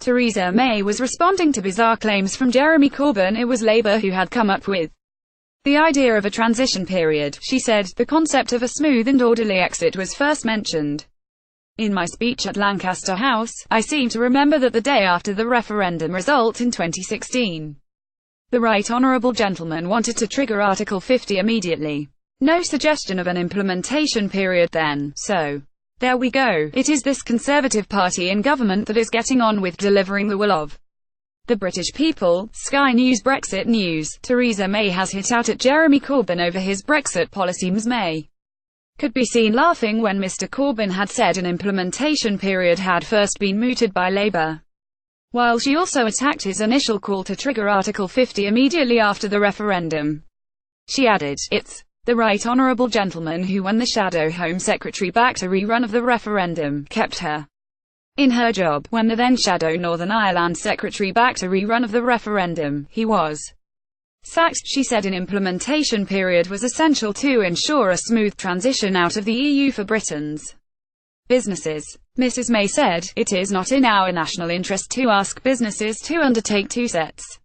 Theresa May was responding to bizarre claims from Jeremy Corbyn. It was Labour who had come up with the idea of a transition period, she said. The concept of a smooth and orderly exit was first mentioned in my speech at Lancaster House. I seem to remember that the day after the referendum result in 2016, the Right Honourable Gentleman wanted to trigger Article 50 immediately. No suggestion of an implementation period then, so there we go. It is this Conservative Party in government that is getting on with delivering the will of the British people. Sky NEWSBrexit news. Theresa May has hit out at Jeremy Corbyn over his Brexit policy. Ms May could be seen laughing when Mr Corbyn had said an implementation period had first been mooted by Labour, while she also attacked his initial call to trigger Article 50 immediately after the referendum. She added, "It's the Right Honourable Gentleman who, when the Shadow Home Secretary backed a rerun of the referendum, kept her in her job. When the then Shadow Northern Ireland Secretary backed a rerun of the referendum, he was sacked." She said an implementation period was essential to ensure a smooth transition out of the EU for Britain's businesses. Mrs May said, "It is not in our national interest to ask businesses to undertake two sets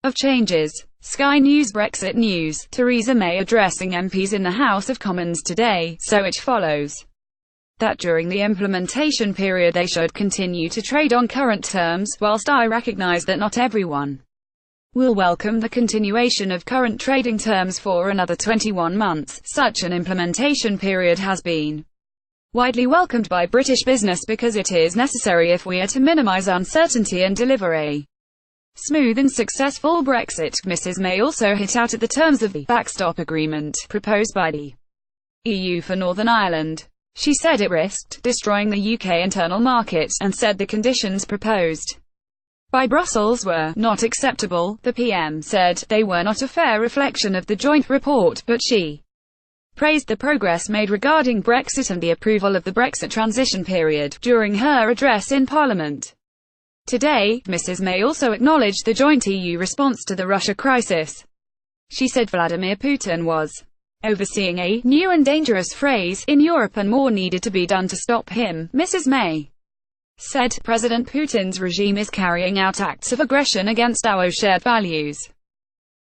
of changes." Sky NEWSBrexit news. Theresa May addressing MPs in the House of Commons today, so it follows that during the implementation period they should continue to trade on current terms. Whilst I recognise that not everyone will welcome the continuation of current trading terms for another 21 months, such an implementation period has been widely welcomed by British business because it is necessary if we are to minimise uncertainty and deliver a smooth and successful Brexit. Mrs May also hit out at the terms of the backstop agreement proposed by the EU for Northern Ireland. She said it risked destroying the UK internal market, and said the conditions proposed by Brussels were not acceptable. The PM said they were not a fair reflection of the joint report, but she praised the progress made regarding Brexit and the approval of the Brexit transition period during her address in Parliament today. Mrs May also acknowledged the joint EU response to the Russia crisis. She said Vladimir Putin was overseeing a new and dangerous phase in Europe and more needed to be done to stop him. Mrs May said President Putin's regime is carrying out acts of aggression against our shared values.